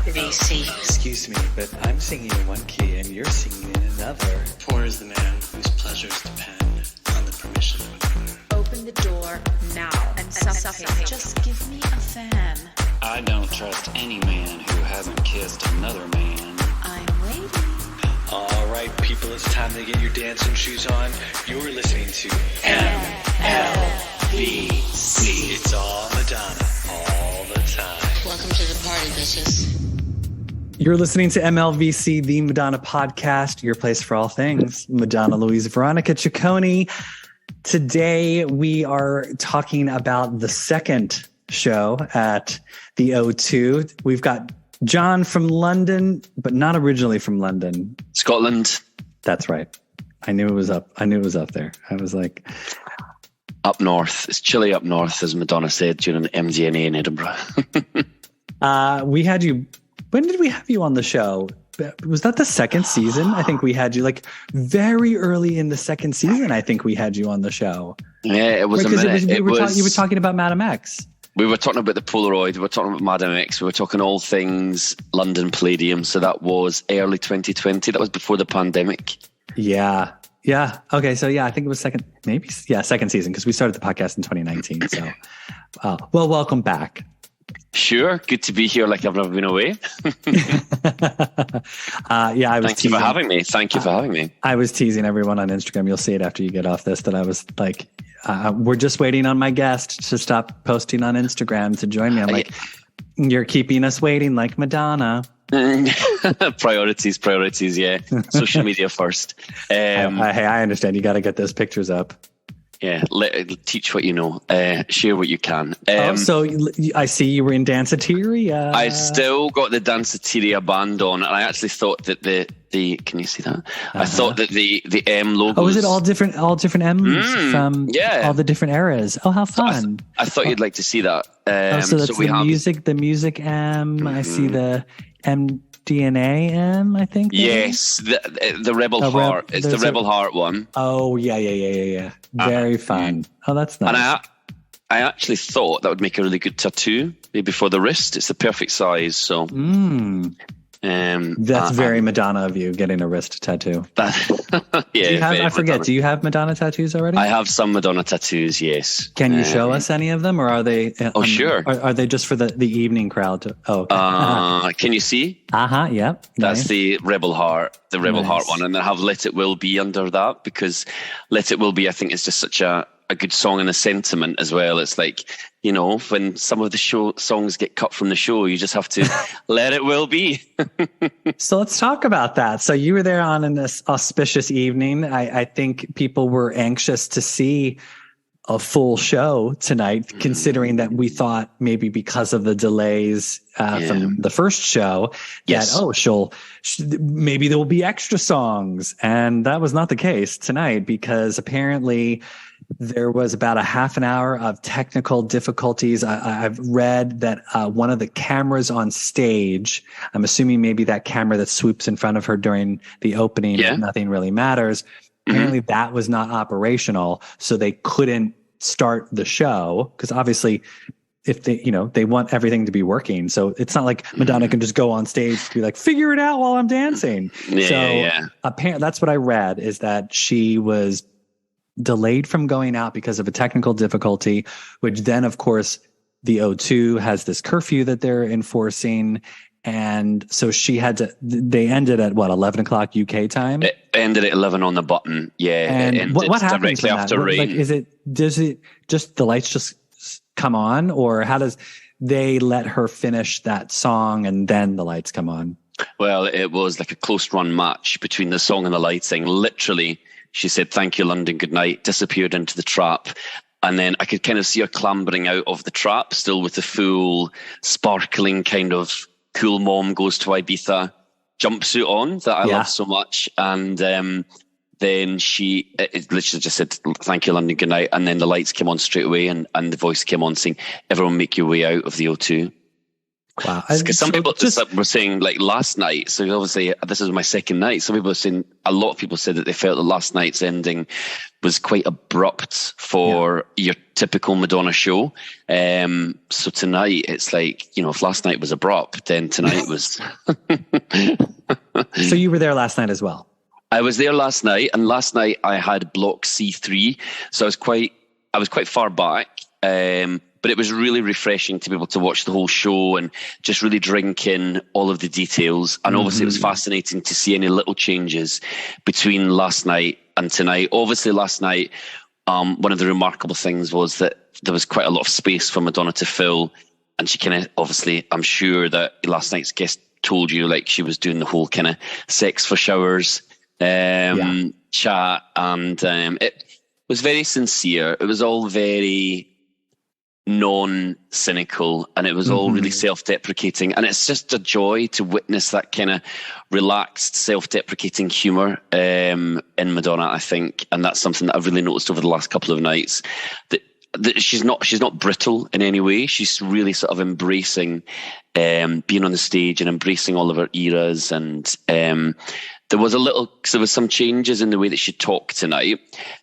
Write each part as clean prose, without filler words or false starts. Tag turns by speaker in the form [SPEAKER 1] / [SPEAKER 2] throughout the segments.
[SPEAKER 1] MLVC.
[SPEAKER 2] Excuse me, but I'm singing in one key and you're singing in another.
[SPEAKER 3] Poor is the man whose pleasures depend on the permission of another.
[SPEAKER 1] Open the door now and suffocate. Just give me a fan.
[SPEAKER 4] I don't trust any man who hasn't kissed another man.
[SPEAKER 1] I'm waiting.
[SPEAKER 2] All right, people, it's time to get your dancing shoes on. You're listening to MLVC. It's all Madonna, all the time.
[SPEAKER 1] Welcome to the party, bitches.
[SPEAKER 5] You're listening to MLVC, the Madonna podcast, your place for all things Madonna, Louise, Veronica Ciccone. Today, we are talking about the second show at the O2. We've got John from London, but not originally from London.
[SPEAKER 4] Scotland.
[SPEAKER 5] That's right. I knew it was up. I knew it was up there. I was like...
[SPEAKER 4] Up north. It's chilly up north, as Madonna said during the MDNA in Edinburgh.
[SPEAKER 5] We had you... When did we have you on the show? Was that the second season? I think we had you like very early in the second season. I think we had you on the show.
[SPEAKER 4] Yeah, it was
[SPEAKER 5] right,
[SPEAKER 4] a minute.
[SPEAKER 5] You were talking about Madame X.
[SPEAKER 4] We were talking about the Polaroid. We were talking about Madame X. We were talking all things London Palladium. So that was early 2020. That was before the pandemic.
[SPEAKER 5] Yeah. Yeah. Okay. So yeah, I think it was second season because we started the podcast in 2019. So, well, welcome back.
[SPEAKER 4] Sure. Good to be here like I've never been away. Thank you for having me. Thank you for having me.
[SPEAKER 5] I was teasing everyone on Instagram. You'll see it after you get off this that I was like, we're just waiting on my guest to stop posting on Instagram to join me. I'm like, you're keeping us waiting like Madonna.
[SPEAKER 4] Priorities. Yeah. Social media first.
[SPEAKER 5] Hey, I understand. You got to get those pictures up.
[SPEAKER 4] Yeah, teach what you know, share what you can.
[SPEAKER 5] So I see you were in Danceteria.
[SPEAKER 4] I still got the Danceteria band on, and I actually thought that the can you see that? I thought that the M logo.
[SPEAKER 5] Oh, is it all different M's from all the different eras? Oh, how fun!
[SPEAKER 4] So I thought you'd like to see that.
[SPEAKER 5] So that's the music M. I see the MDNA M, I think.
[SPEAKER 4] Yes, the Rebel Heart. It's the Rebel Heart one.
[SPEAKER 5] Oh, yeah. Very fun. Oh, that's nice.
[SPEAKER 4] And I actually thought that would make a really good tattoo, maybe for the wrist. It's the perfect size. So,
[SPEAKER 5] that's very Madonna of you, getting a wrist tattoo.
[SPEAKER 4] Yeah.
[SPEAKER 5] Do you have Madonna tattoos already?
[SPEAKER 4] I have some Madonna tattoos. Yes.
[SPEAKER 5] Can you show us any of them, or are they?
[SPEAKER 4] Sure.
[SPEAKER 5] Are they just for the evening crowd?
[SPEAKER 4] Can you see?
[SPEAKER 5] Yep.
[SPEAKER 4] That's
[SPEAKER 5] nice.
[SPEAKER 4] the Rebel Heart, Heart one, and I have "Let It Will Be" under that because "Let It Will Be" I think is just such a good song and a sentiment as well. It's like, you know, when some of the songs get cut from the show, you just have to let it will be.
[SPEAKER 5] So let's talk about that. So you were there on an auspicious evening. I think people were anxious to see a full show tonight, considering that we thought maybe because of the delays from the first show that, maybe there will be extra songs. And that was not the case tonight because apparently there was about a half an hour of technical difficulties. I've read that one of the cameras on stage, I'm assuming maybe that camera that swoops in front of her during the opening, Nothing Really Matters. Apparently that was not operational, so they couldn't start the show because obviously if they want everything to be working. So it's not like Madonna can just go on stage to be like, figure it out while I'm dancing. Apparently that's what I read, is that she was delayed from going out because of a technical difficulty, which then of course the O2 has this curfew that they're enforcing. And so they ended at 11 o'clock UK time?
[SPEAKER 4] It ended at 11 on the button. Yeah.
[SPEAKER 5] And what happens
[SPEAKER 4] directly after rain?
[SPEAKER 5] Does it just, the lights just come on, or how does they let her finish that song and then the lights come on?
[SPEAKER 4] Well, it was like a close run match between the song and the lighting. Literally, she said, "Thank you, London, good night," disappeared into the trap. And then I could kind of see her clambering out of the trap, still with the full sparkling kind of cool mom goes to Ibiza jumpsuit on that I love so much. And then she literally just said, "Thank you, London, good night." And then the lights came on straight away and the voice came on saying, "Everyone make your way out of the O2."
[SPEAKER 5] Wow.
[SPEAKER 4] Because some
[SPEAKER 5] So
[SPEAKER 4] people
[SPEAKER 5] just
[SPEAKER 4] were saying like last night. So obviously this is my second night. Some people are saying, a lot of people said that they felt that last night's ending was quite abrupt for your typical Madonna show. So tonight it's like, if last night was abrupt, then tonight was.
[SPEAKER 5] So you were there last night as well.
[SPEAKER 4] I was there last night, and last night I had block C3. So I was quite far back. But it was really refreshing to be able to watch the whole show and just really drink in all of the details. And obviously it was fascinating to see any little changes between last night and tonight. Obviously last night, one of the remarkable things was that there was quite a lot of space for Madonna to fill. And she kind of, obviously, I'm sure that last night's guest told you, like, she was doing the whole kind of sex for showers chat. And it was very sincere. It was all very non-cynical, and it was all really self-deprecating, and it's just a joy to witness that kind of relaxed, self-deprecating humor in Madonna, I think. And that's something that I've really noticed over the last couple of nights, that she's not brittle in any way. She's really sort of embracing being on the stage and embracing all of her eras. And there was some changes in the way that she talked tonight.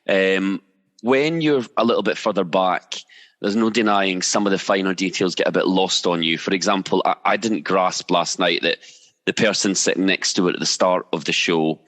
[SPEAKER 4] When you're a little bit further back, there's no denying some of the finer details get a bit lost on you. For example, I didn't grasp last night that the person sitting next to her at the start of the show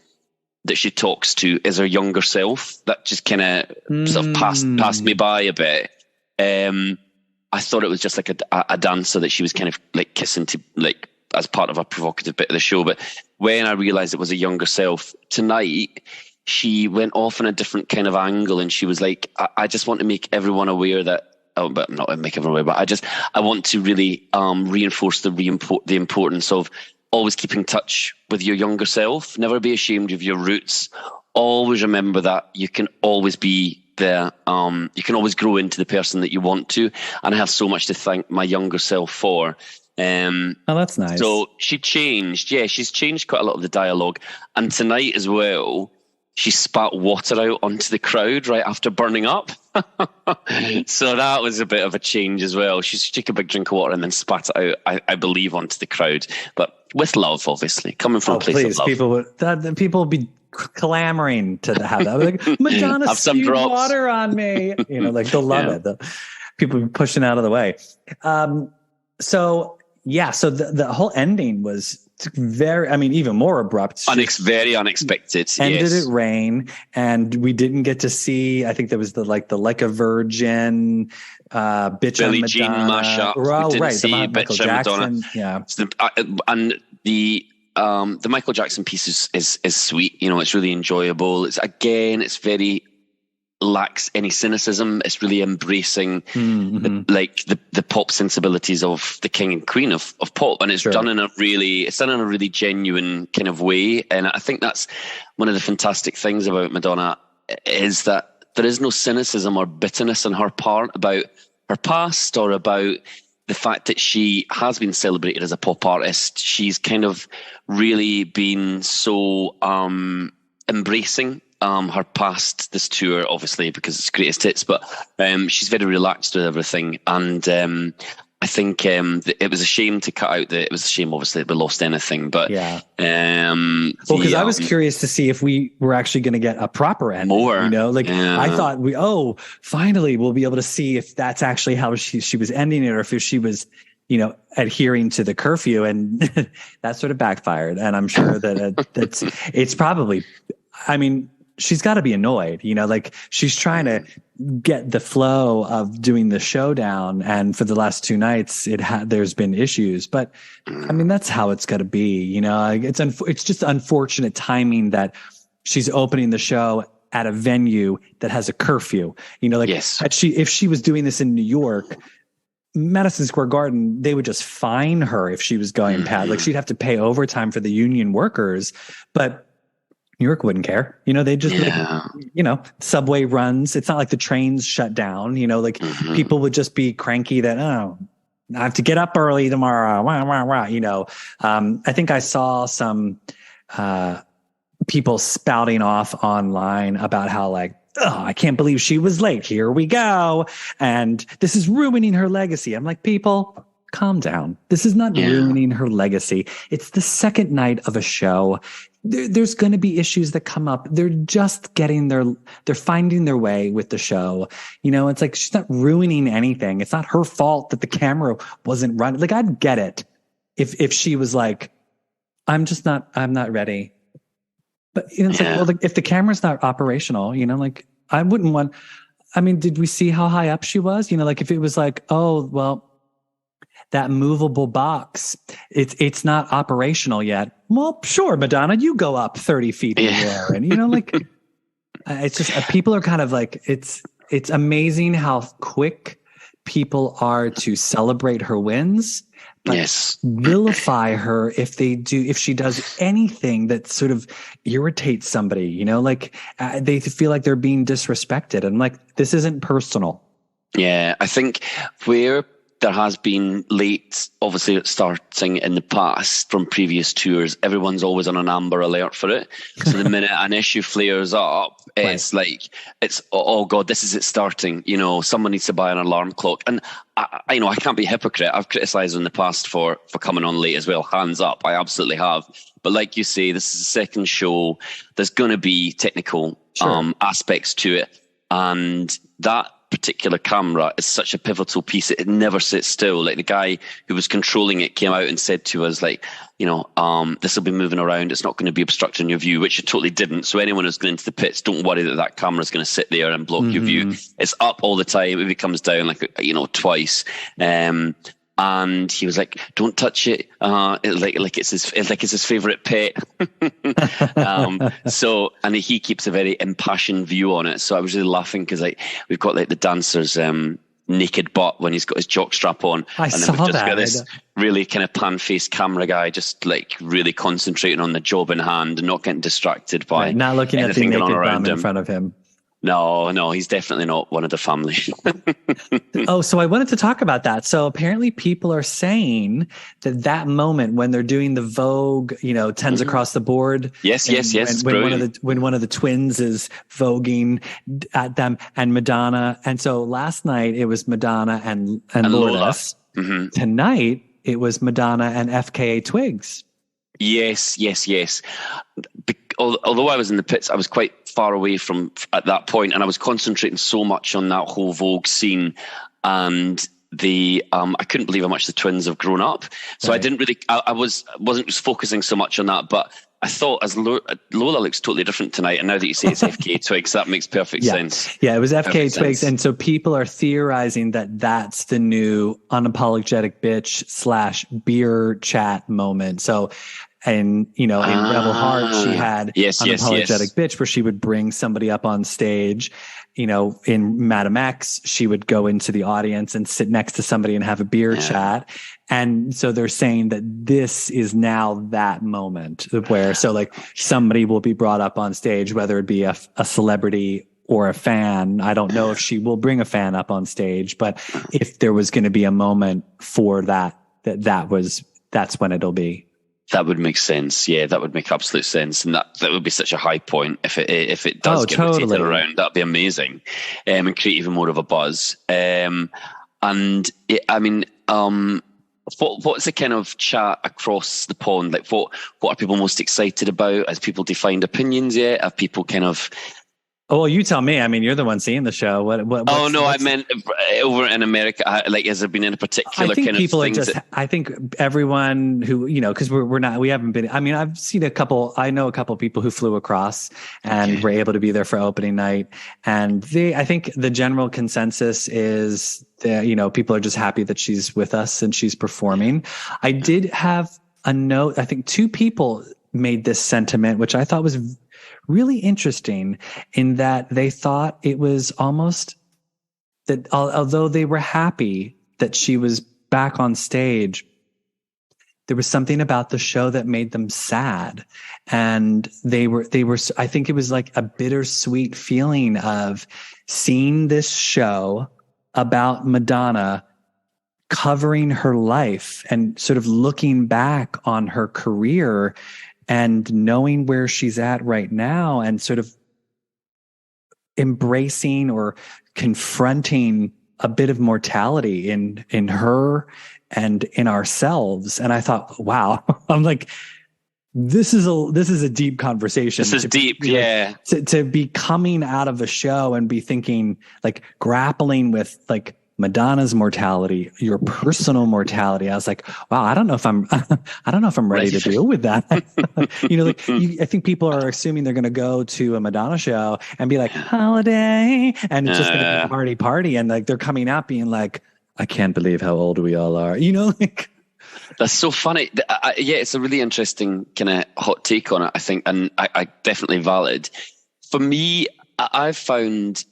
[SPEAKER 4] that she talks to is her younger self. That just kind of sort of passed me by a bit. I thought it was just like a dancer that she was kind of like kissing to, like, as part of a provocative bit of the show. But when I realized it was a younger self tonight, she went off on a different kind of angle, and she was like, I just want to make everyone aware that, but not make everyone aware, but I want to really reinforce the importance of always keeping touch with your younger self. Never be ashamed of your roots. Always remember that you can always be there. You can always grow into the person that you want to. And I have so much to thank my younger self for.
[SPEAKER 5] Oh, that's nice.
[SPEAKER 4] So she changed. Yeah, she's changed quite a lot of the dialogue. And tonight as well, she spat water out onto the crowd right after burning up. So that was a bit of a change as well. She took a big drink of water and then spat it out, I believe, onto the crowd. But with love, obviously, coming from a place of love.
[SPEAKER 5] People would be clamoring to have that. Like, Madonna spewed water on me. Like, they'll love it. The people be pushing out of the way. So the whole ending was even more abrupt.
[SPEAKER 4] Very unexpected.
[SPEAKER 5] Ended at rain, and we didn't get to see. I think there was the Like a Virgin, Bitch
[SPEAKER 4] Billie
[SPEAKER 5] on
[SPEAKER 4] Jean
[SPEAKER 5] Madonna.
[SPEAKER 4] mashup.
[SPEAKER 5] Oh,
[SPEAKER 4] we didn't
[SPEAKER 5] right,
[SPEAKER 4] see
[SPEAKER 5] Michael
[SPEAKER 4] Bitch on
[SPEAKER 5] Jackson.
[SPEAKER 4] Madonna.
[SPEAKER 5] Yeah,
[SPEAKER 4] And the Michael Jackson piece is sweet. It's really enjoyable. It's very lacks any cynicism. It's really embracing the pop sensibilities of the king and queen of pop, and it's done in a really genuine kind of way. And I think that's one of the fantastic things about Madonna, is that there is no cynicism or bitterness on her part about her past or about the fact that she has been celebrated as a pop artist. She's kind of really been so embracing her past this tour, obviously, because it's greatest hits, but she's very relaxed with everything. And I think it was a shame to cut out it was a shame, obviously, that we lost anything. But because
[SPEAKER 5] I was curious to see if we were actually going to get a proper ending. More, I thought finally we'll be able to see if that's actually how she was ending it, or if she was adhering to the curfew, and that sort of backfired. And I'm sure that it's probably, she's got to be annoyed, like she's trying to get the flow of doing the showdown. And for the last two nights, there's been issues, but that's how it's got to be, it's just unfortunate timing that she's opening the show at a venue that has a curfew,
[SPEAKER 4] yes.
[SPEAKER 5] If she was doing this in New York, Madison Square Garden, they would just fine her if she was going past, like she'd have to pay overtime for the union workers, but New York wouldn't care. They just, subway runs. It's not like the trains shut down, people would just be cranky that, I have to get up early tomorrow. I think I saw some people spouting off online about how I can't believe she was late. Here we go. And this is ruining her legacy. I'm like, people, calm down. This is not ruining her legacy. It's the second night of a show. There's going to be issues that come up. They're just they're finding their way with the show. It's like she's not ruining anything. It's not her fault that the camera wasn't running. Like, I'd get it if she was like, I'm not ready. But it's like, well, if the camera's not operational, like, I wouldn't want, did we see how high up she was? Like, if it was like, oh, well, that movable box, it's not operational yet. Well, sure, Madonna, you go up 30 feet in the air. And, like, it's just, people are kind of like, it's amazing how quick people are to celebrate her wins, but vilify her if she does anything that sort of irritates somebody, like they feel like they're being disrespected. And like, this isn't personal. Yeah,
[SPEAKER 4] I think where there has been late, obviously starting in the past from previous tours, everyone's always on an amber alert for it. So the minute an issue flares up, it's like, oh God, this is it starting. Someone needs to buy an alarm clock. And I can't be a hypocrite. I've criticized in the past for coming on late as well. Hands up. I absolutely have. But like you say, this is the second show. There's going to be technical aspects to it. And that particular camera is such a pivotal piece. It never sits still. Like, the guy who was controlling it came out and said to us, like, this will be moving around. It's not going to be obstructing your view, which it totally didn't. So anyone who's going into the pits, don't worry that camera is going to sit there and block your view. It's up all the time. If it comes down, like, twice. And he was like, "Don't touch it. Like it's his favorite pet." And he keeps a very impassioned view on it. So I was really laughing because, like, we've got like the dancer's naked butt when he's got his jock strap on, and then we've just got this really kind of pan-faced camera guy just like really concentrating on the job in hand and not getting distracted by
[SPEAKER 5] not looking at the naked bum in front of him.
[SPEAKER 4] No, he's definitely not one of the family.
[SPEAKER 5] So I wanted to talk about that. So apparently people are saying that moment when they're doing the Vogue, tens across the board.
[SPEAKER 4] Yes.
[SPEAKER 5] When one of the twins is voguing at them and Madonna. And so last night it was Madonna and Lourdes.
[SPEAKER 4] Mm-hmm.
[SPEAKER 5] Tonight it was Madonna and FKA Twigs.
[SPEAKER 4] Yes. Although I was in the pits, I was quite far away from at that point, and I was concentrating so much on that whole Vogue scene, and I couldn't believe how much the twins have grown up. So I didn't really, I wasn't focusing so much on that, but I thought as Lola looks totally different tonight, and now that you say it's FKA Twigs, that makes perfect sense. Yeah,
[SPEAKER 5] it was FKA Twigs, and so people are theorizing that that's the new unapologetic bitch / beer chat moment. So. And, in Rebel Heart, she had Unapologetic Bitch, where she would bring somebody up on stage. In Madam X, she would go into the audience and sit next to somebody and have a beer chat. And so they're saying that this is now that moment where, so like, somebody will be brought up on stage, whether it be a celebrity or a fan. I don't know if she will bring a fan up on stage, but if there was going to be a moment for that's when it'll be.
[SPEAKER 4] That would make sense. Yeah, that would make absolute sense, and that would be such a high point if it does get rotated around. That'd be amazing, and create even more of a buzz. What's the kind of chat across the pond? Like, what are people most excited about? Has people defined opinions yet? Have people kind of?
[SPEAKER 5] Oh, well, you tell me. You're the one seeing the show.
[SPEAKER 4] I meant over in America. Like, has there been any particular kind of things?
[SPEAKER 5] I think everyone who, because we haven't been. I've seen a couple. I know a couple people who flew across and were able to be there for opening night. And I think the general consensus is that, people are just happy that she's with us and she's performing. I did have a note. I think 2 people made this sentiment, which I thought was really interesting, in that they thought it was almost that although they were happy that she was back on stage, there was something about the show that made them sad. And they were, I think it was like a bittersweet feeling of seeing this show about Madonna covering her life and sort of looking back on her career and knowing where she's at right now, and sort of embracing or confronting a bit of mortality in her and in ourselves. And I thought, wow, I'm like, this is a deep conversation.
[SPEAKER 4] This is deep. Yeah.
[SPEAKER 5] To be coming out of a show and be thinking, like, grappling with like Madonna's mortality, your personal mortality. I was like, wow, I don't know if I'm ready to deal with that. I think people are assuming they're going to go to a Madonna show and be like, holiday, and it's just going to be party. And like, they're coming out being like, I can't believe how old we all are. Like,
[SPEAKER 4] that's so funny. Yeah, it's a really interesting kind of hot take on it, I think, and I definitely valid. For me, I've found,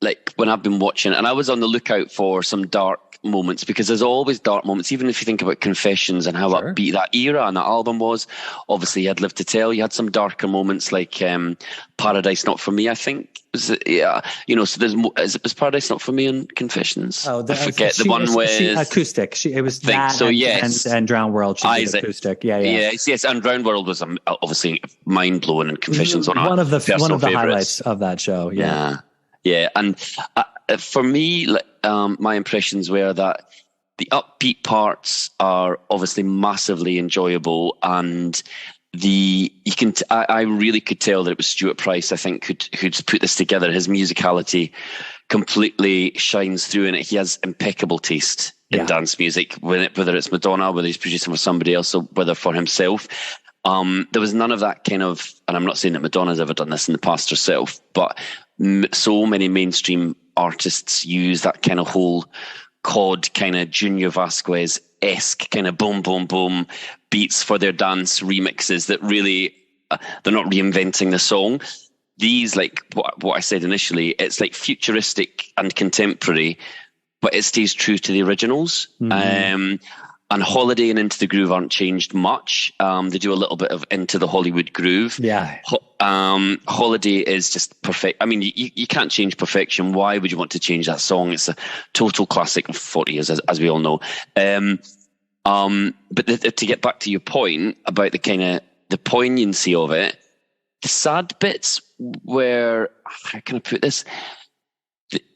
[SPEAKER 4] like, when I've been watching, and I was on the lookout for some dark moments, because there's always dark moments, even if you think about Confessions and how upbeat that era and that album was. Obviously, you had Live to Tell, you had some darker moments like Paradise Not For Me, I think. So was Paradise Not For Me on Confessions?
[SPEAKER 5] Oh,
[SPEAKER 4] I forget the one with
[SPEAKER 5] acoustic. It was that so, yes. and Drowned World. She did acoustic. Yeah.
[SPEAKER 4] Yes, and Drowned World was obviously mind blowing, and Confessions one of the
[SPEAKER 5] highlights of that show.
[SPEAKER 4] Yeah, and for me, my impressions were that the upbeat parts are obviously massively enjoyable, and I really could tell that it was Stuart Price, I think, who'd put this together. His musicality completely shines through in it. He has impeccable taste in dance music, whether it's Madonna, whether he's producing for somebody else, or whether for himself. There was none of that kind of, and I'm not saying that Madonna's ever done this in the past herself, but so many mainstream artists use that kind of whole COD kind of Junior Vasquez-esque kind of boom, boom, boom beats for their dance remixes that really, they're not reinventing the song. These, like what I said initially, it's like futuristic and contemporary, but it stays true to the originals. Mm-hmm. And Holiday and Into the Groove aren't changed much. They do a little bit of Into the Hollywood Groove. Yeah. Holiday is just perfect. I mean, you can't change perfection. Why would you want to change that song? It's a total classic of 40 years, as we all know. But to get back to your point about the kind of the poignancy of it, the sad bits were, how can I put this?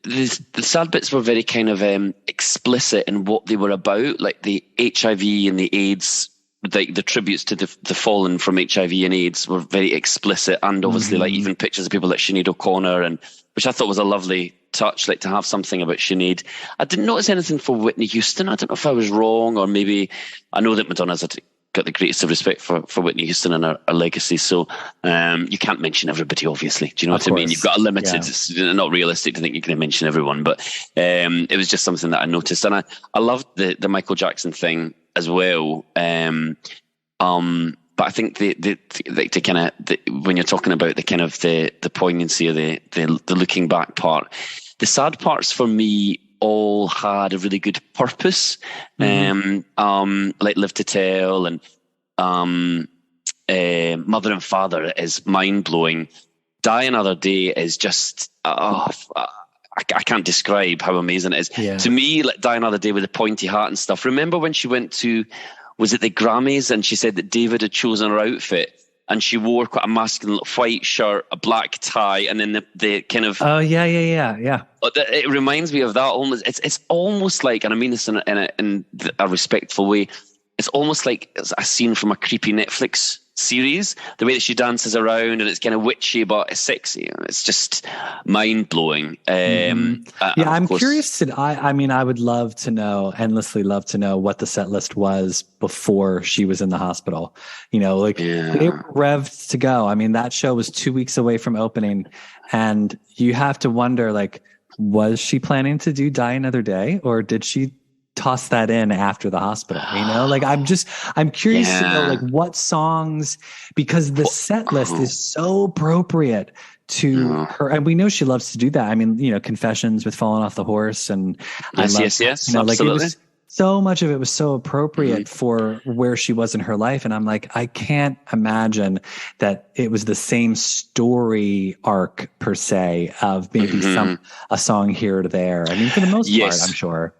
[SPEAKER 4] The sad bits were very kind of explicit in what they were about, like the HIV and the AIDS, like the tributes to the fallen from HIV and AIDS were very explicit, and obviously like even pictures of people like Sinead O'Connor, and which I thought was a lovely touch, like to have something about Sinead. I didn't notice anything for Whitney Houston. I don't know if I was wrong, or maybe I know that Madonna's got the greatest of respect for Whitney Houston and her legacy. So you can't mention everybody, obviously. Do you know what I mean? You've got a limited, it's not realistic to think you can mention everyone, but it was just something that I noticed. And I loved the Michael Jackson thing as well. But I think when you're talking about the kind of the poignancy of the looking back part, the sad parts for me all had a really good purpose. Like Live to Tell and Mother and Father is mind-blowing. Die Another Day is just I can't describe how amazing it is. To me, like Die Another Day with the pointy hat and stuff. Remember when she went to, was it the Grammys, and she said that David had chosen her outfit, and she wore quite a masculine white shirt, a black tie, and then the kind of... Oh, yeah. It reminds me of that almost. It's almost like, and I mean this in a respectful way, it's almost like a scene from a creepy Netflix series, the way that she dances around, and it's kind of witchy, but it's sexy. It's just mind-blowing.
[SPEAKER 5] I'm curious to... I would love to know, endlessly love to know what the set list was before she was in the hospital. They were revved to go. I mean, that show was 2 weeks away from opening, and you have to wonder, like, was she planning to do Die Another Day, or did she toss that in after the hospital? Like, I'm curious to know, like, what songs, because the set list is so appropriate to her, and we know she loves to do that. I mean, Confessions with Falling Off the Horse, and
[SPEAKER 4] yes, absolutely.
[SPEAKER 5] Like, it was, so much of it was so appropriate for where she was in her life. And I'm like, I can't imagine that it was the same story arc per se of maybe a song here or there. I mean, for the most part, I'm sure.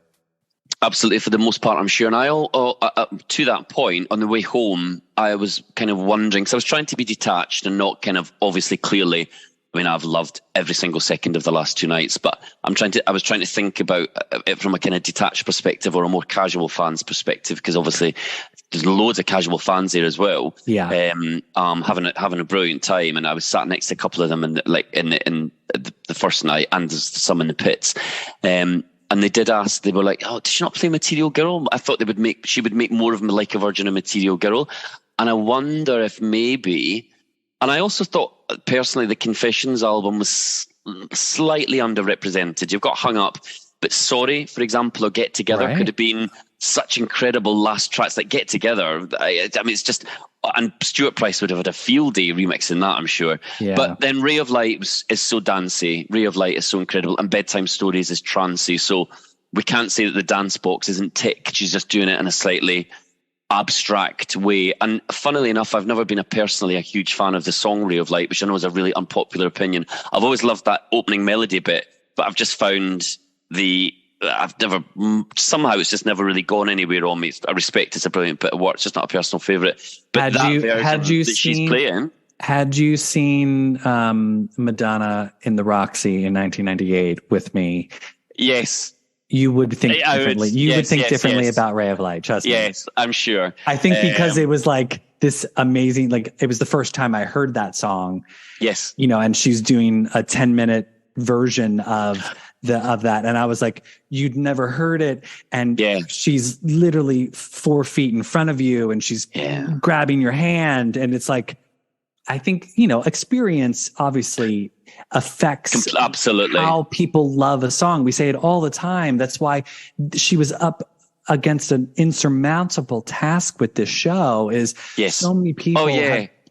[SPEAKER 4] Absolutely, for the most part, I'm sure. And to that point, on the way home, I was kind of wondering, because I was trying to be detached and not kind of obviously clearly I mean, I've loved every single second of the last two nights, but I was trying to think about it from a kind of detached perspective or a more casual fan's perspective, because obviously there's loads of casual fans there as well.
[SPEAKER 5] Yeah.
[SPEAKER 4] Having a brilliant time, and I was sat next to a couple of them in the first night, and there's some in the pits. And they did ask, they were like, "Oh, did she not play Material Girl?" I thought she would make more of me Like a Virgin and Material Girl. And I wonder if maybe, and I also thought personally the Confessions album was slightly underrepresented. You've got Hung Up, but Sorry, for example, or Get Together could have been such incredible last tracks. Like Get Together, I mean, it's just, and Stuart Price would have had a field day remixing that, I'm sure.
[SPEAKER 5] Yeah.
[SPEAKER 4] But then Ray of Light is so dancey. Ray of Light is so incredible, and Bedtime Stories is trancey. So we can't say that the dance box isn't ticked. She's just doing it in a slightly abstract way. And funnily enough, I've never been personally a huge fan of the song Ray of Light, which I know is a really unpopular opinion. I've always loved that opening melody bit, but I've just found somehow it's just never really gone anywhere on me. I respect it's a brilliant bit of work, it's just not a personal favourite. But
[SPEAKER 5] had you seen Madonna in the Roxy in 1998 with me?
[SPEAKER 4] Yes.
[SPEAKER 5] You would think differently. You would think differently about Ray of Light. Trust me.
[SPEAKER 4] Yes, I'm sure.
[SPEAKER 5] I think because it was like this amazing, like it was the first time I heard that song.
[SPEAKER 4] Yes.
[SPEAKER 5] You know, and she's doing a 10-minute version of that. And I was like, you'd never heard it. And she's literally 4 feet in front of you and she's grabbing your hand. And it's like, I think, you know, experience obviously affects
[SPEAKER 4] absolutely
[SPEAKER 5] how people love a song. We say it all the time. That's why she was up against an insurmountable task with this show is so many people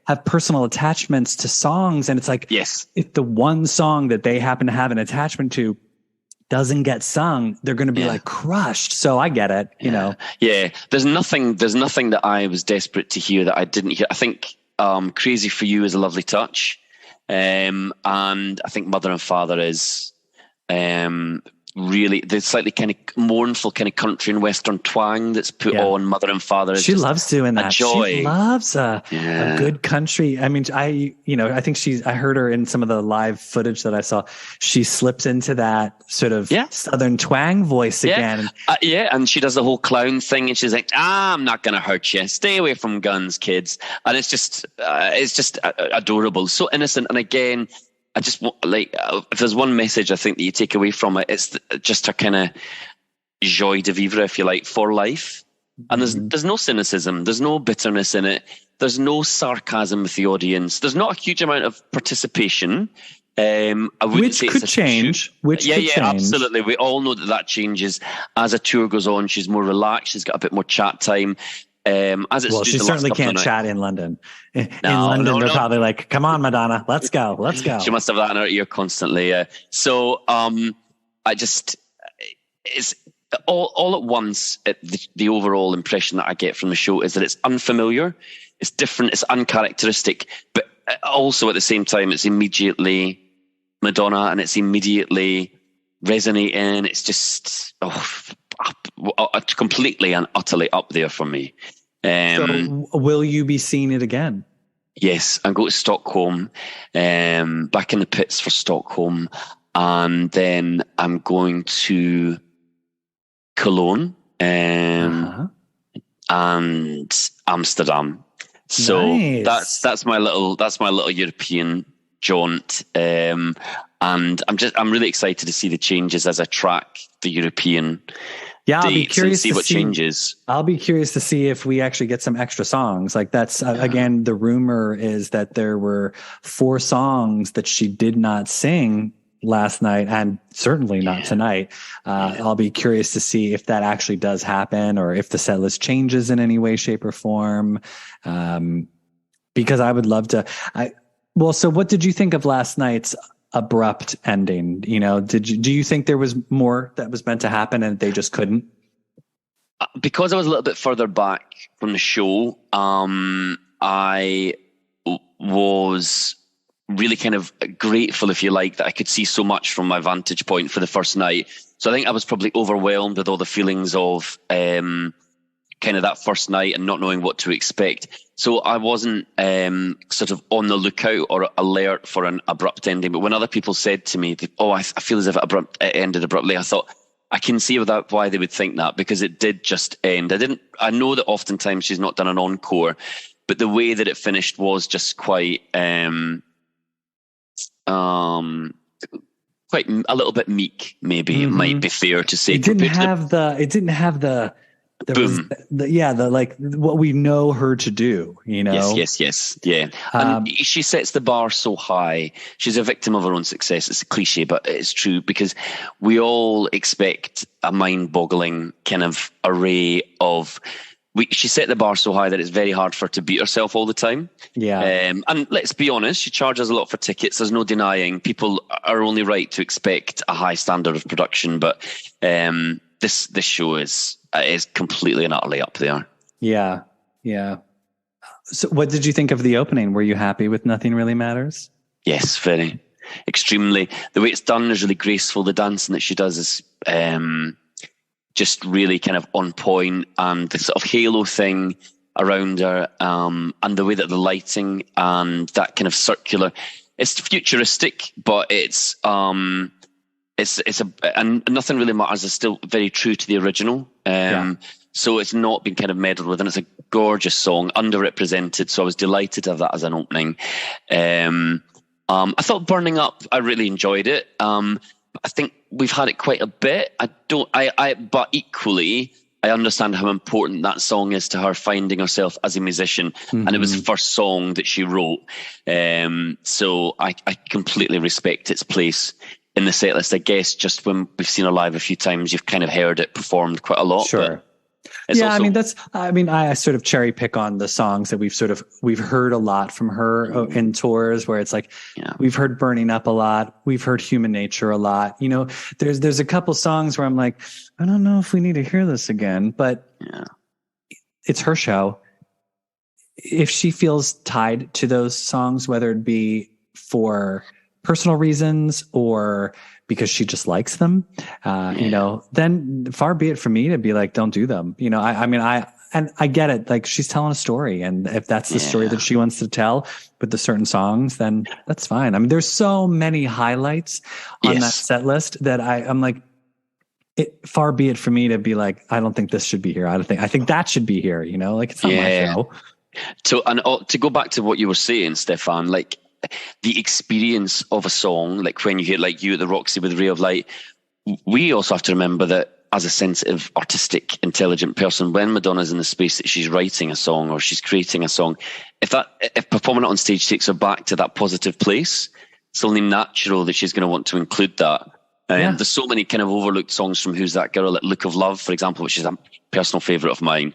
[SPEAKER 5] have personal attachments to songs. And it's like, if the one song that they happen to have an attachment to doesn't get sung, they're going to be like crushed. So I get it, you know?
[SPEAKER 4] Yeah. There's nothing that I was desperate to hear that I didn't hear. I think Crazy for You is a lovely touch. And I think Mother and Father is really the slightly kind of mournful kind of country and western twang that's put on Mother and Father.
[SPEAKER 5] She loves doing that.
[SPEAKER 4] Joy.
[SPEAKER 5] She loves a good country. I mean, I think I heard her in some of the live footage that I saw. She slips into that sort of southern twang voice again.
[SPEAKER 4] And she does the whole clown thing, and she's like, "I'm not going to hurt you. Stay away from guns, kids." And it's just adorable, so innocent. And again, I just like, if there's one message I think that you take away from it, it's just her kind of joie de vivre, if you like, for life. And there's no cynicism, there's no bitterness in it, there's no sarcasm with the audience, there's not a huge amount of participation.
[SPEAKER 5] Which could change.
[SPEAKER 4] Absolutely. We all know that changes as a tour goes on. She's more relaxed. She's got a bit more chat time.
[SPEAKER 5] She certainly can't chat in London. In London, they're probably like, "Come on, Madonna, let's go." She
[SPEAKER 4] must have that in her ear constantly. So it's all at once. The overall impression that I get from the show is that it's unfamiliar, it's different, it's uncharacteristic, but also at the same time, it's immediately Madonna and it's immediately resonating. It's just completely and utterly up there for me.
[SPEAKER 5] So will you be seeing it again?
[SPEAKER 4] Yes, I'm going to Stockholm, back in the pits for Stockholm, and then I'm going to Cologne and Amsterdam. So
[SPEAKER 5] nice.
[SPEAKER 4] that's my little European jaunt, and I'm really excited to see the changes as I track the European.
[SPEAKER 5] Yeah, I'll be curious
[SPEAKER 4] to see what changes.
[SPEAKER 5] I'll be curious to see if we actually get some extra songs. Like that's again, the rumor is that there were 4 songs that she did not sing last night, and certainly not tonight. I'll be curious to see if that actually does happen, or if the set list changes in any way, shape, or form. Because I would love to. So what did you think of last night's abrupt ending? You know, do you think there was more that was meant to happen and they just couldn't?
[SPEAKER 4] Because I was a little bit further back from the show, I was really kind of grateful, if you like, that I could see so much from my vantage point for the first night. So I think I was probably overwhelmed with all the feelings of kind kind of that first night and not knowing what to expect. So I wasn't sort of on the lookout or alert for an abrupt ending. But when other people said to me, I feel as if it ended abruptly, I thought, I can see why they would think that, because it did just end. I know that oftentimes she's not done an encore, but the way that it finished was just quite a little bit meek, maybe. It might be fair to say.
[SPEAKER 5] It didn't have the
[SPEAKER 4] boom.
[SPEAKER 5] What we know her to do, you know?
[SPEAKER 4] Yes. Yeah. And she sets the bar so high. She's a victim of her own success. It's a cliche, but it's true, because we all expect a mind-boggling kind of array of... She set the bar so high that it's very hard for her to beat herself all the time. Yeah. And let's be honest, she charges a lot for tickets. There's no denying. People are only right to expect a high standard of production, but this show is completely and utterly up there. Yeah. So what did you think of the opening? Were you happy with Nothing Really Matters? Yes, very. Extremely. The way it's done is really graceful. The dancing that she does is... just really kind of on point, and the sort of halo thing around her, and the way that the lighting and that kind of circular, it's futuristic, but it's and Nothing Really Matters is still very true to the original. So it's not been kind of meddled with, and it's a gorgeous song, underrepresented. So I was delighted to have that as an opening. I thought Burning Up, I really enjoyed it. I think we've had it quite a bit. But equally, I understand how important that song is to her finding herself as a musician. Mm-hmm. And it was the first song that she wrote. So I completely respect its place in the set list. I guess just when we've seen her live a few times, you've kind of heard it performed quite a lot. Sure. I sort of cherry pick on the songs that we've heard a lot from her in tours, where it's like, we've heard Burning Up a lot. We've heard Human Nature a lot. You know, there's a couple songs where I'm like, I don't know if we need to hear this again, but it's her show. If she feels tied to those songs, whether it be for personal reasons or because she just likes them, you know, then far be it for me to be like, don't do them. You know, I get it. Like, she's telling a story, and if that's the story that she wants to tell with the certain songs, then that's fine. I mean, there's so many highlights on that set list that I'm like, far be it for me to be like, I don't think this should be here. I think that should be here. You know, like, it's not my show. To go back to what you were saying, Stefan, like, the experience of a song, like when you hear like You at the Roxy with Ray of Light, we also have to remember that as a sensitive, artistic, intelligent person, when Madonna's in the space that she's writing a song or she's creating a song, if performing it on stage takes her back to that positive place, it's only natural that she's going to want to include that. There's so many kind of overlooked songs from Who's That Girl, like Look of Love, for example, which is a personal favourite of mine.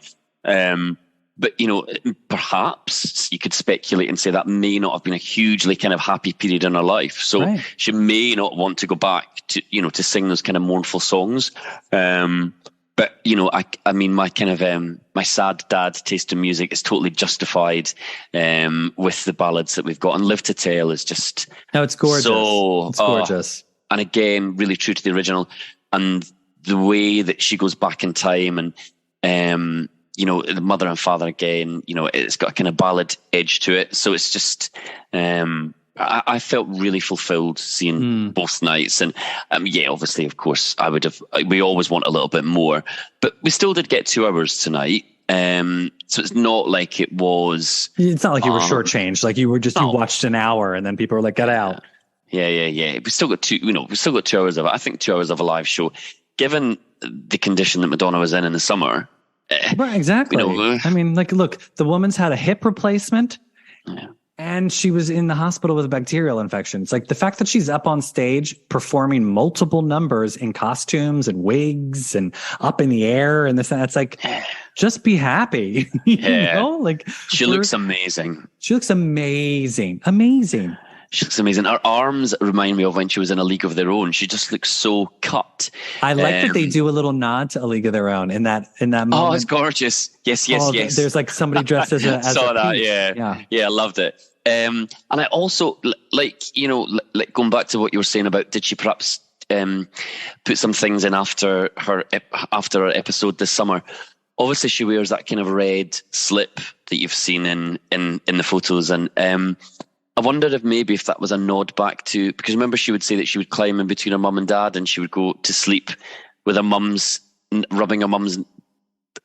[SPEAKER 4] But, you know, perhaps you could speculate and say that may not have been a hugely kind of happy period in her life. So she may not want to go back to, you know, to sing those kind of mournful songs. But, you know, I mean, my kind of, my sad dad taste in music is totally justified with the ballads that we've got. And Live to Tell is just... No, it's gorgeous. It's gorgeous. And again, really true to the original. And the way that she goes back in time and... you know, the Mother and Father again, you know, it's got a kind of ballad edge to it. So it's just, I felt really fulfilled seeing both nights. And obviously, of course, we always want a little bit more, but we still did get 2 hours tonight. So it's not like it was. It's not like you were shortchanged. Like you watched an hour and then people were like, get out. Yeah. We still got 2 hours of it. I think 2 hours of a live show, given the condition that Madonna was in the summer. Right, exactly. You know, I mean, like, look, the woman's had a hip replacement and she was in the hospital with a bacterial infection. It's like the fact that she's up on stage performing multiple numbers in costumes and wigs and up in the air and this, and it's like, just be happy. You know? Like, she looks amazing. She looks amazing. She looks amazing. Her arms remind me of when she was in A League of Their Own. She just looks so cut. I like that they do a little nod to A League of Their Own in that moment. Oh, it's gorgeous. Yes. There's like somebody dressed as a saw that. Yeah, I loved it. And I also like, you know, like going back to what you were saying about, did she perhaps put some things in after her episode this summer? obviously she wears that kind of red slip that you've seen in the photos, and I wondered if that was a nod back to, because remember she would say that she would climb in between her mum and dad, and she would go to sleep with rubbing her mum's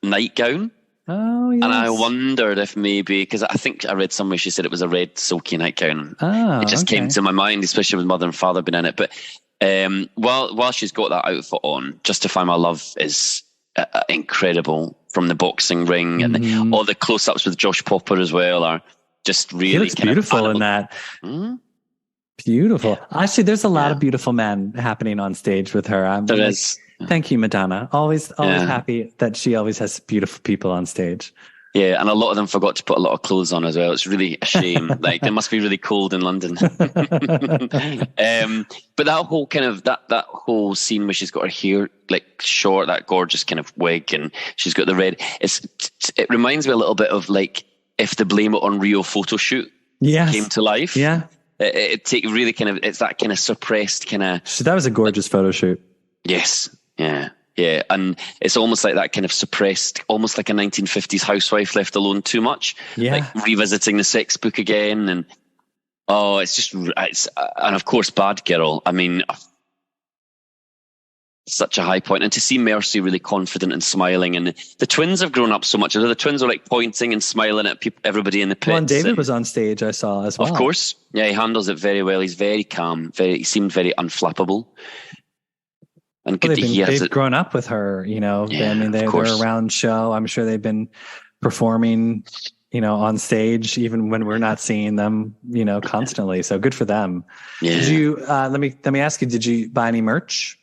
[SPEAKER 4] nightgown.
[SPEAKER 5] Oh, yes.
[SPEAKER 4] And I wondered if maybe, because I think I read somewhere she said it was a red silky nightgown.
[SPEAKER 5] Oh,
[SPEAKER 4] it just
[SPEAKER 5] okay.
[SPEAKER 4] came to my mind, especially with mother and father being in it. But while she's got that outfit on, Justify My Love is incredible, from the boxing ring, and all the close-ups with Josh Popper as well are just really
[SPEAKER 5] He looks beautiful in that. Beautiful. Actually, there's a lot of beautiful men happening on stage with her.
[SPEAKER 4] There is.
[SPEAKER 5] Thank you, Madonna. Always happy that she always has beautiful people on stage.
[SPEAKER 4] Yeah, and a lot of them forgot to put a lot of clothes on as well. It's really a shame. Like, it must be really cold in London. But that whole kind of that whole scene where she's got her hair like short, that gorgeous kind of wig, and she's got the red. It reminds me a little bit of like if the Blame It on Rio photo shoot came to life. Yeah, it's that kind of suppressed kind of.
[SPEAKER 5] So that was a gorgeous photo shoot.
[SPEAKER 4] Yes. Yeah, and it's almost like that kind of suppressed, almost like a 1950s housewife left alone too much. Yeah, like revisiting the sex book again, and and of course, Bad Girl. I mean, such a high point, and to see Mercy really confident and smiling, and the twins have grown up so much. The twins are like pointing and smiling at everybody in the pits.
[SPEAKER 5] Well, and David was on stage, I saw as well.
[SPEAKER 4] Of course, yeah, he handles it very well. He's very calm. He seemed very unflappable. And good to hear.
[SPEAKER 5] They've grown up with her, you know.
[SPEAKER 4] Yeah,
[SPEAKER 5] I mean, they're around show. I'm sure they've been performing, you know, on stage even when we're not seeing them, you know, constantly. So good for them. Yeah. Did you? Let me ask you. Did you buy any merch?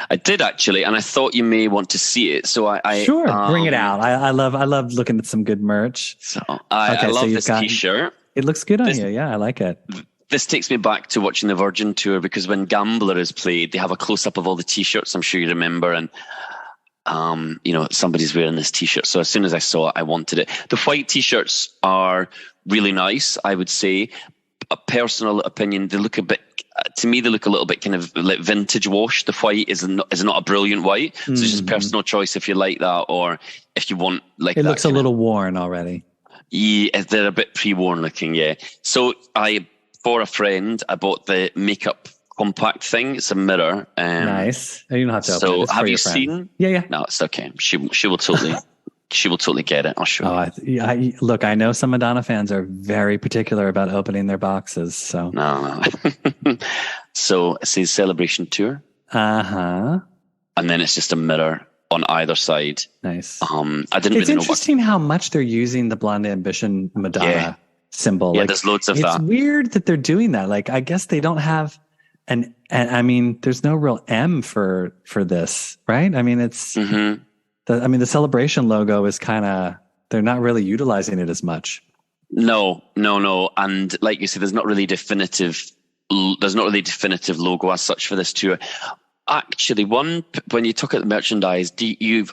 [SPEAKER 4] I did actually, and I thought you may want to see it. So I
[SPEAKER 5] sure, bring it out. I love looking at some good merch.
[SPEAKER 4] So I love this T-shirt.
[SPEAKER 5] It looks good on you. Yeah, I like it.
[SPEAKER 4] This takes me back to watching the Virgin tour, because when Gambler is played, they have a close-up of all the T-shirts, I'm sure you remember, and you know, somebody's wearing this T-shirt. So as soon as I saw it, I wanted it. The white T-shirts are really nice, I would say. A personal opinion, they look a bit, to me, they look a little bit kind of like vintage wash. The white is not a brilliant white. So it's just personal choice if you like that, or if you want like
[SPEAKER 5] it looks a little worn already.
[SPEAKER 4] Yeah, they're a bit pre-worn looking, yeah. So for a friend, I bought the makeup compact thing. It's a mirror.
[SPEAKER 5] Nice. You don't have to open it.
[SPEAKER 4] So have you seen?
[SPEAKER 5] Yeah.
[SPEAKER 4] No, it's okay. She will totally get it. I'll show you.
[SPEAKER 5] Look, I know some Madonna fans are very particular about opening their boxes. So
[SPEAKER 4] no. So it says Celebration Tour. And then it's just a mirror on either side. Nice. I didn't really know. It's
[SPEAKER 5] interesting how much they're using the Blonde Ambition Madonna symbol.
[SPEAKER 4] Yeah, there's loads of that.
[SPEAKER 5] It's weird that they're doing that. Like, I guess they don't have and I mean, there's no real M for this, right? I mean, it's the Celebration logo is kind of, they're not really utilizing it as much.
[SPEAKER 4] No. And like you said, there's not really definitive logo as such for this tour. Actually, when you talk about the merchandise,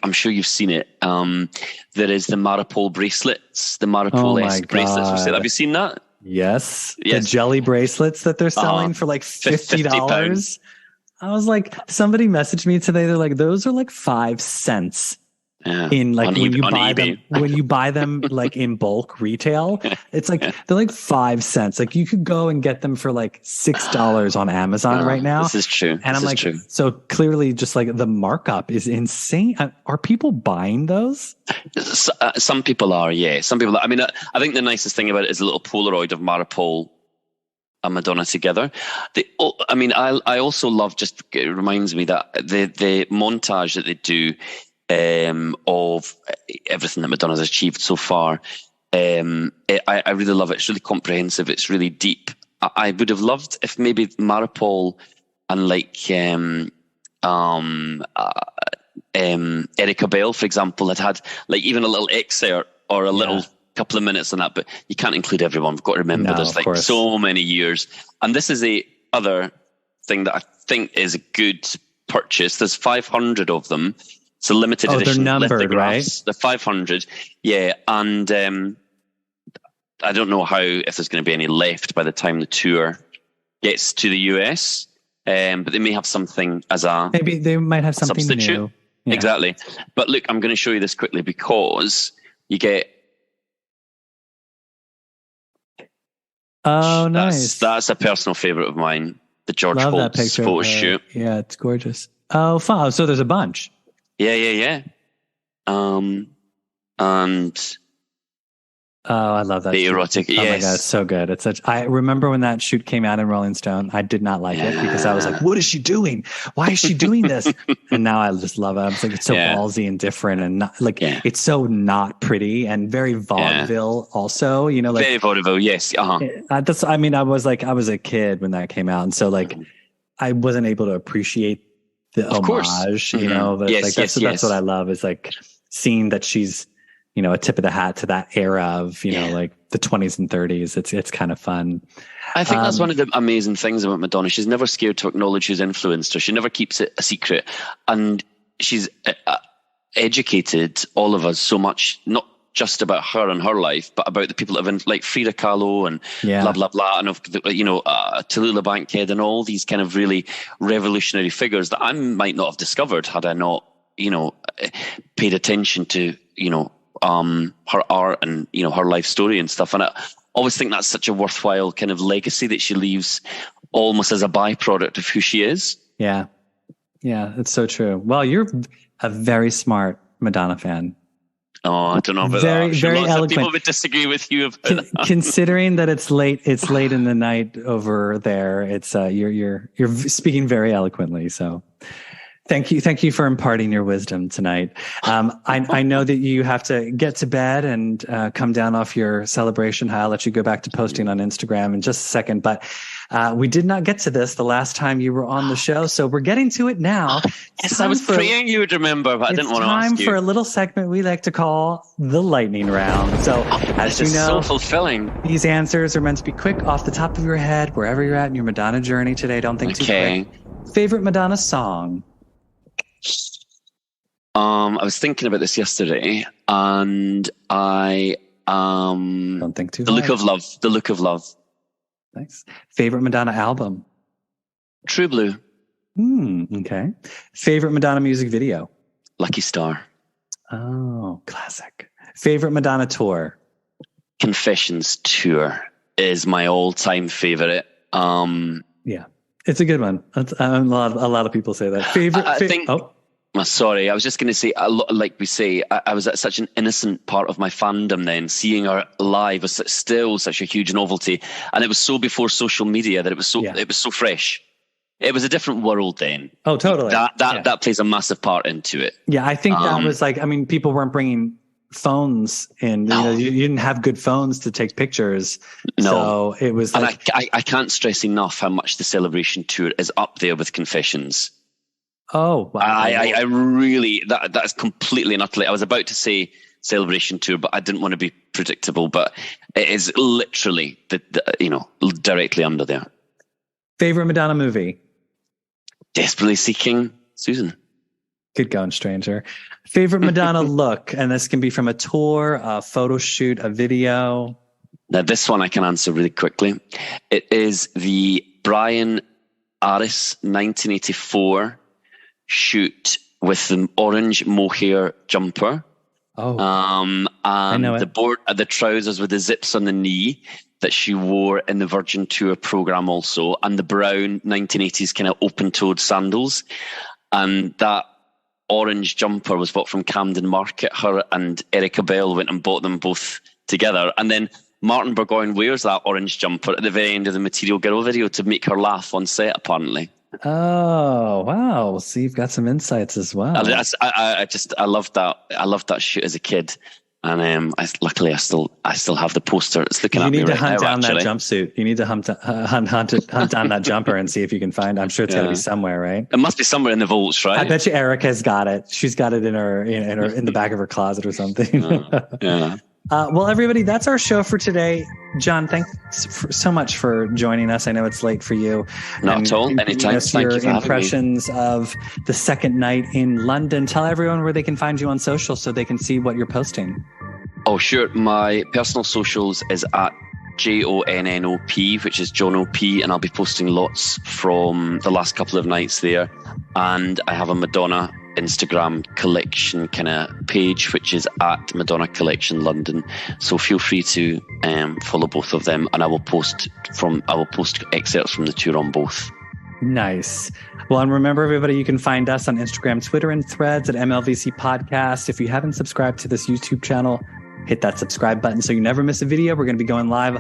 [SPEAKER 4] I'm sure you've seen it. There is the Maripol bracelets, the Maripol-esque bracelets. Have you seen that?
[SPEAKER 5] Yes. The jelly bracelets that they're selling for like $50. I was like, somebody messaged me today. They're like, those are like 5 cents. Yeah. In like when you buy them like in bulk retail, it's like they're like 5 cents. Like you could go and get them for like $6 on Amazon right now.
[SPEAKER 4] This is true.
[SPEAKER 5] And I'm like, so clearly just like the markup is insane. Are people buying those?
[SPEAKER 4] Some people are, yeah. Some people are. I mean, I think the nicest thing about it is a little Polaroid of Maripol and Madonna together. I also love, it reminds me that the montage that they do of everything that Madonna's achieved so far. I really love it. It's really comprehensive. It's really deep. I would have loved if maybe Maripol and like Erica Bell, for example, had like even a little excerpt or a little couple of minutes on that, but you can't include everyone. We've got to remember there's like so many years. And this is the other thing that I think is a good purchase. There's 500 of them. It's a limited edition.
[SPEAKER 5] They're numbered, right?
[SPEAKER 4] The 500. Yeah. And I don't know if there's going to be any left by the time the tour gets to the US. But they may have something as a
[SPEAKER 5] maybe they might have something
[SPEAKER 4] substitute.
[SPEAKER 5] new. Yeah.
[SPEAKER 4] Exactly. But look, I'm going to show you this quickly because you get.
[SPEAKER 5] Oh, nice.
[SPEAKER 4] That's a personal favorite of mine. The George
[SPEAKER 5] Love that
[SPEAKER 4] Holtz
[SPEAKER 5] picture.
[SPEAKER 4] photo shoot.
[SPEAKER 5] Yeah, it's gorgeous. Oh, fun. So there's a bunch.
[SPEAKER 4] Yeah. And
[SPEAKER 5] Oh, I love that.
[SPEAKER 4] the
[SPEAKER 5] shoot.
[SPEAKER 4] erotic.
[SPEAKER 5] Oh my
[SPEAKER 4] Yes.
[SPEAKER 5] God, it's so good. It's such. I remember when that shoot came out in Rolling Stone. I did not like it because I was like, "What is she doing? Why is she doing this?" And now I just love it. I'm like, it's so ballsy and different, and not like it's so not pretty and very vaudeville. Also, you know, like
[SPEAKER 4] very vaudeville. Yes.
[SPEAKER 5] that's. I mean, I was a kid when that came out, and so like I wasn't able to appreciate the homage. You know, but
[SPEAKER 4] Yes,
[SPEAKER 5] like that's what I love is like seeing that she's, you know, a tip of the hat to that era of, you know, like the 20s and 30s. It's kind of fun.
[SPEAKER 4] I think that's one of the amazing things about Madonna. She's never scared to acknowledge who's influenced her. She never keeps it a secret. And she's educated all of us so much, not just about her and her life, but about the people that have been like Frida Kahlo and blah, blah, blah. And, you know, Tallulah Bankhead and all these kind of really revolutionary figures that I might not have discovered had I not, you know, paid attention to, you know, her art and, you know, her life story and stuff. And I always think that's such a worthwhile kind of legacy that she leaves almost as a byproduct of who she is. Yeah, it's so true. Well, you're a very smart Madonna fan. Oh, I don't know about that. Very eloquent. People would disagree with you about that. Considering that it's late in the night over there. It's you're speaking very eloquently. So thank you for imparting your wisdom tonight. I know that you have to get to bed and come down off your celebration high. I'll let you go back to posting on Instagram in just a second. But we did not get to this the last time you were on the show, so we're getting to it now. Yes, I was praying you would remember, but I didn't want to ask you. It's time for a little segment we like to call the lightning round. So as you know, so fulfilling. These answers are meant to be quick, off the top of your head, wherever you're at in your Madonna journey today. Don't think too quick. Favorite Madonna song? I was thinking about this yesterday, and I don't think too. The Look of Love. The Look of Love. Nice. Favorite Madonna album? True Blue. Okay. Favorite Madonna music video? Lucky Star. Oh, classic. Favorite Madonna tour? Confessions Tour is my all-time favorite. Yeah, it's a good one. A lot of people say that. Favorite. I think. Sorry, I was just going to say, like we say, I was at such an innocent part of my fandom then. Seeing her live was still such a huge novelty, and it was so before social media that it was so fresh. It was a different world then. Oh, totally. That plays a massive part into it. Yeah, I think that was like, I mean, people weren't bringing phones in. No. You know, you didn't have good phones to take pictures. No. So it was like, and I can't stress enough how much the Celebration Tour is up there with Confessions. Oh, wow. I really, that's completely and utterly, I was about to say Celebration Tour, but I didn't want to be predictable, but it is literally, directly under there. Favorite Madonna movie? Desperately Seeking Susan. Good going, stranger. Favorite Madonna look? And this can be from a tour, a photo shoot, a video. Now, this one I can answer really quickly. It is the Brian Aris 1984 shoot with the orange mohair jumper. Oh, and the trousers with the zips on the knee that she wore in the Virgin Tour program also, and the brown 1980s kind of open-toed sandals. And that orange jumper was bought from Camden Market. Her and Erica Bell went and bought them both together. And then Martin Burgoyne wears that orange jumper at the very end of the Material Girl video to make her laugh on set, apparently. Oh, wow. So you've got some insights as well. I loved that. I loved that shoot as a kid. And luckily I still have the poster. It's looking at me right now. You need to hunt down that jumpsuit. You need to hunt down that jumper and see if you can find. I'm sure it's got to be somewhere, right? It must be somewhere in the vaults, right? I bet you Erica's got it. She's got it in the back of her closet or something. Yeah. Well, everybody, that's our show for today. John, thanks so much for joining us. I know it's late for you. Not at all. Anytime. Thank you for having me. Impressions of the second night in London. Tell everyone where they can find you on social so they can see what you're posting. Oh, sure. My personal socials is at JONNOP, which is John O.P., and I'll be posting lots from the last couple of nights there. And I have a Madonna Instagram collection kind of page, which is at Madonna Collection London. So feel free to follow both of them, and I will post excerpts from the tour on both.
[SPEAKER 5] Nice. Well, and remember, everybody, you can find us on Instagram, Twitter, and Threads at MLVC Podcast. If you haven't subscribed to this YouTube channel, hit that subscribe button so you never miss a video. We're going to be going live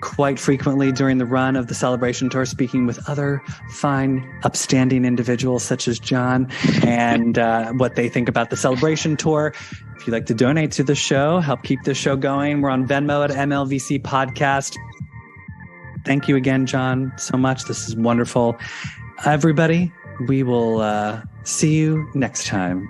[SPEAKER 5] quite frequently during the run of the Celebration Tour, speaking with other fine, upstanding individuals such as John and what they think about the Celebration Tour. If you'd like to donate to the show, help keep this show going, we're on Venmo at MLVC Podcast. Thank you again, John, so much. This is wonderful. Everybody, we will see you next time.